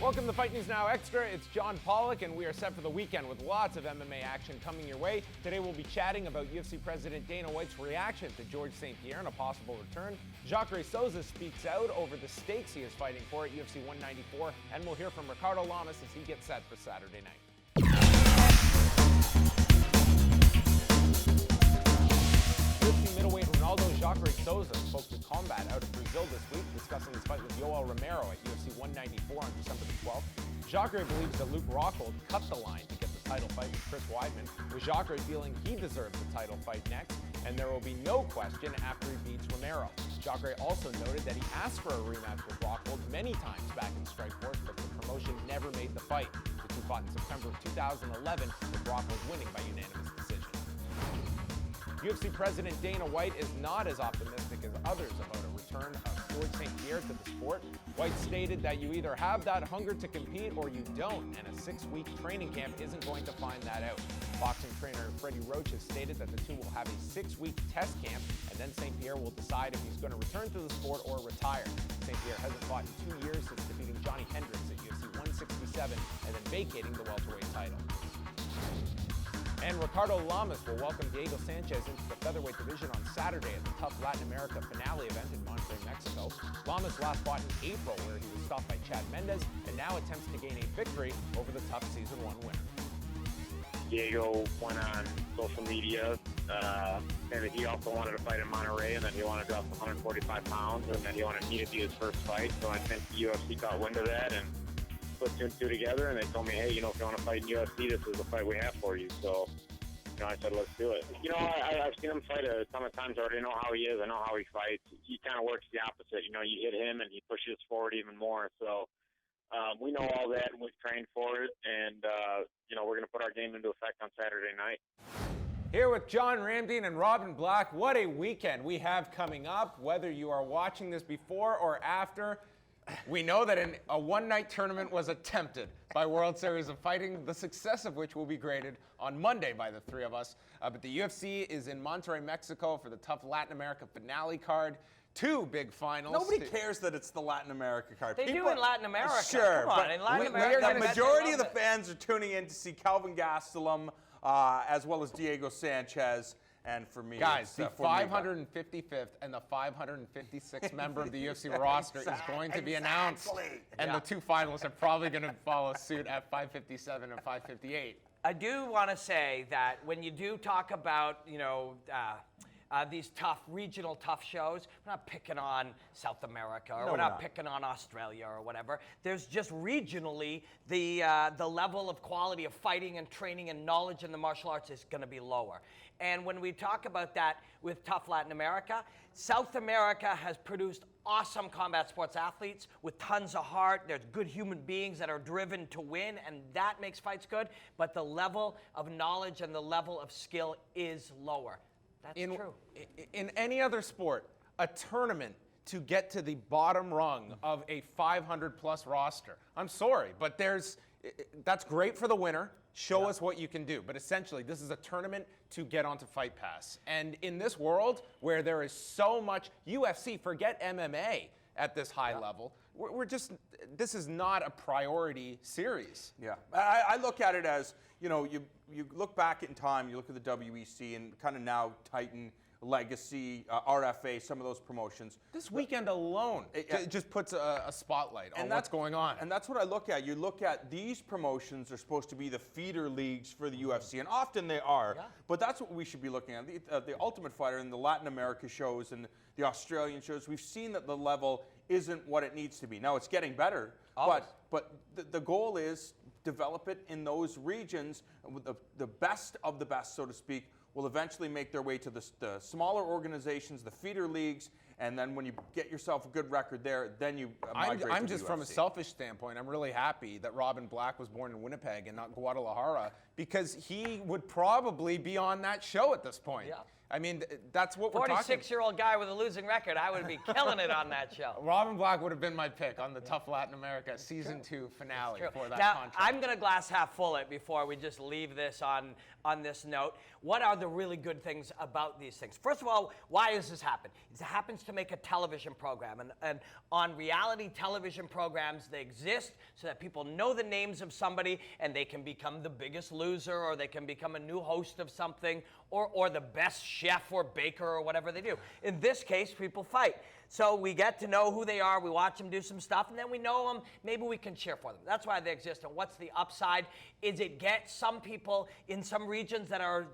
Welcome to Fight News Now Extra. It's John Pollock, and we are set for the weekend with lots of MMA action coming your way. Today we'll be chatting about UFC President Dana White's reaction to George St-Pierre and a possible return. Jacare Souza speaks out over the stakes he is fighting for at UFC 194, and we'll hear from Ricardo Lamas as he gets set for Saturday night. UFC middleweight Ronaldo Jacare Souza spoke to Combat out of Brazil this week, discussing his fight with Yoel Romero at UFC 194 on December the 12th. Jacare believes that Luke Rockhold cut the line to get the title fight with Chris Weidman, with Jacare feeling he deserves the title fight next, and there will be no question after he beats Romero. Jacare also noted that he asked for a rematch with Rockhold many times back in Strikeforce, but the promotion never made the fight. The two fought in September of 2011, with Rockhold winning by unanimous decision. UFC President Dana White is not as optimistic as others about a return of George St-Pierre to the sport. White stated that you either have that hunger to compete or you don't, and a 6-week training camp isn't going to find that out. Boxing trainer Freddie Roach has stated that the two will have a 6-week test camp, and then St-Pierre will decide if he's going to return to the sport or retire. St-Pierre hasn't fought in 2 years since defeating Johnny Hendricks at UFC 167 and then vacating the welterweight title. And Ricardo Lamas will welcome Diego Sanchez into the featherweight division on Saturday at the TUF Latin America finale event in Monterrey, Mexico. Lamas last fought in April, where he was stopped by Chad Mendes, and now attempts to gain a victory over the TUF Season 1 winner. Diego went on social media, and that he also wanted to fight in Monterrey, and then he wanted to drop 145 pounds, and then he wanted me to be his first fight. So I think the UFC got wind of that and put two and two together, and they told me, hey, if you want to fight in UFC, this is the fight we have for you. So, I said, let's do it. I've seen him fight a ton of times already. I know how he is. I know how he fights. He kind of works the opposite. You hit him, and he pushes forward even more. So we know all that, and we've trained for it, and, we're going to put our game into effect on Saturday night. Here with John Ramdeen and Robin Black, what a weekend we have coming up. Whether you are watching this before or after, we know that a one-night tournament was attempted by World Series of Fighting, the success of which will be graded on Monday by the three of us. But the UFC is in Monterrey, Mexico for the TUF Latin America finale card. Two big finals. Nobody cares that it's the Latin America card. They do in Latin America. Sure, Come on, in Latin America, the majority of the fans are tuning in to see Kelvin Gastelum, as well as Diego Sanchez. And for me, guys, the 555th and the 556th member of the UFC roster is going to be announced, and the two finals are probably going to follow suit at 557 and 558. I do want to say that when you do talk about, these regional tough shows, we're not picking on South America, or we're not picking on Australia or whatever. There's just regionally the level of quality of fighting and training and knowledge in the martial arts is going to be lower. And when we talk about that with TUF Latin America, South America has produced awesome combat sports athletes with tons of heart. There's good human beings that are driven to win, and that makes fights good. But the level of knowledge and the level of skill is lower. That's true. In any other sport, a tournament to get to the bottom rung of a 500-plus roster, I'm sorry, but that's great for the winner. Show us what you can do. But essentially, this is a tournament to get onto Fight Pass. And in this world where there is so much UFC, forget MMA at this high level, this is not a priority series. Yeah, I look at it as, you look back in time, you look at the WEC and kind of now Titan, Legacy, RFA, some of those promotions. This weekend alone, it just puts a spotlight on what's going on. And that's what I look at. You look at these promotions are supposed to be the feeder leagues for the UFC, and often they are. Yeah. But that's what we should be looking at. The Ultimate Fighter and the Latin America shows and the Australian shows, we've seen that the level isn't what it needs to be. Now, it's getting better, but the goal is develop it in those regions. The best of the best, so to speak, will eventually make their way to the smaller organizations, the feeder leagues, and then when you get yourself a good record there, then you migrate to I'm the just UFC. From a selfish standpoint, I'm really happy that Robin Black was born in Winnipeg and not Guadalajara, because he would probably be on that show at this point. I mean, that's what we're talking. 46-year-old guy with a losing record. I would be killing it on that show. Robin Black would have been my pick on the TUF Latin America Season 2 finale for that now, contract. I'm going to glass half full it before we just leave this on this note. What are the really good things about these things? First of all, why does this happen? It happens to make a television program. And on reality television programs, they exist so that people know the names of somebody and they can become the biggest loser, or they can become a new host of something, or the best chef or baker or whatever they do. In this case, people fight. So we get to know who they are, we watch them do some stuff, and then we know them, maybe we can cheer for them. That's why they exist. And what's the upside? Is it gets some people in some regions that are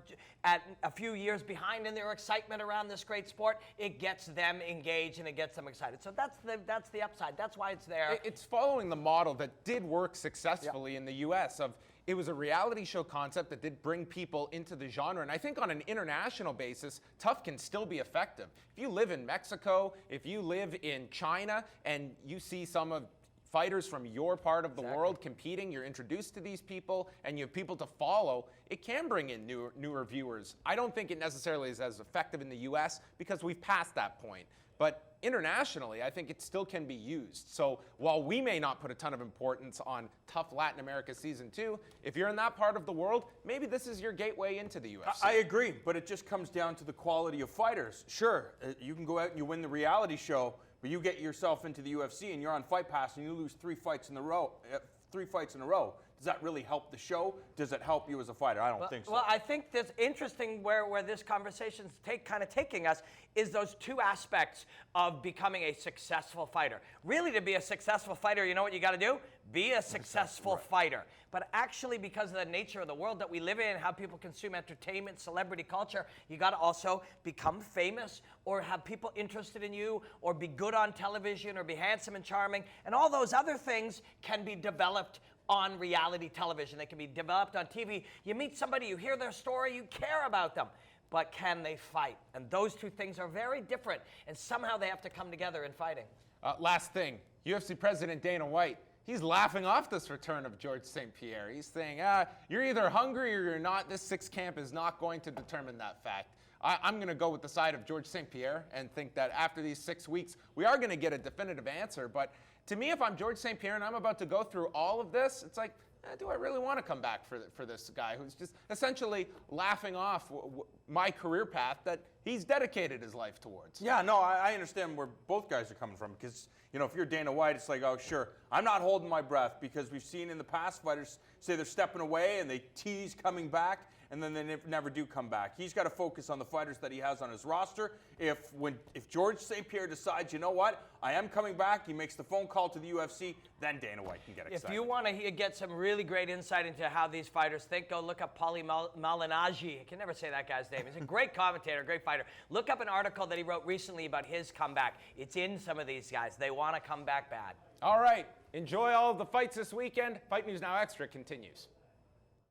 at a few years behind in their excitement around this great sport, it gets them engaged and it gets them excited. So that's the upside. That's why it's there. It's following the model that did work successfully in the U.S. of it was a reality show concept that did bring people into the genre. And I think on an international basis, TUF can still be effective. If you live in Mexico, if you live in China, and you see some of fighters from your part of the world competing, you're introduced to these people, and you have people to follow, it can bring in newer viewers. I don't think it necessarily is as effective in the U.S. because we've passed that point. But internationally, I think it still can be used. So while we may not put a ton of importance on TUF Latin America Season 2, if you're in that part of the world, maybe this is your gateway into the UFC. I agree, but it just comes down to the quality of fighters. Sure, you can go out and you win the reality show, but you get yourself into the UFC and you're on Fight Pass and you lose 3 fights in a row. Does that really help the show? Does it help you as a fighter? I don't think so. Well, I think that's interesting where this conversation's kind of taking us is those two aspects of becoming a successful fighter. Really, to be a successful fighter, you know what you got to do? Be a successful fighter. But actually, because of the nature of the world that we live in, how people consume entertainment, celebrity culture, you got to also become famous or have people interested in you or be good on television or be handsome and charming. And all those other things can be developed on reality television. They can be developed on TV. You meet somebody, you hear their story, you care about them. But can they fight? And those two things are very different. And somehow they have to come together in fighting. Last thing, UFC President Dana White, he's laughing off this return of George St-Pierre. He's saying, you're either hungry or you're not. This sixth camp is not going to determine that fact. I'm going to go with the side of George St-Pierre and think that after these 6 weeks, we are going to get a definitive answer. But to me, if I'm George St-Pierre and I'm about to go through all of this, it's like, do I really want to come back for this guy who's just essentially laughing off my career path that he's dedicated his life towards? Yeah, no, I understand where both guys are coming from because, you know, if you're Dana White, it's like, oh, sure, I'm not holding my breath because we've seen in the past fighters say they're stepping away and they tease coming back and then they never do come back. He's got to focus on the fighters that he has on his roster. If George St-Pierre decides, you know what, I am coming back, he makes the phone call to the UFC, then Dana White can get excited. If you want to get some really great insight into how these fighters think, go look up Paulie Malignaggi. I can never say that guy's name. He's a great commentator, great fighter. Look up an article that he wrote recently about his comeback. It's in some of these guys. They want to come back bad. All right. Enjoy all of the fights this weekend. Fight News Now Extra continues.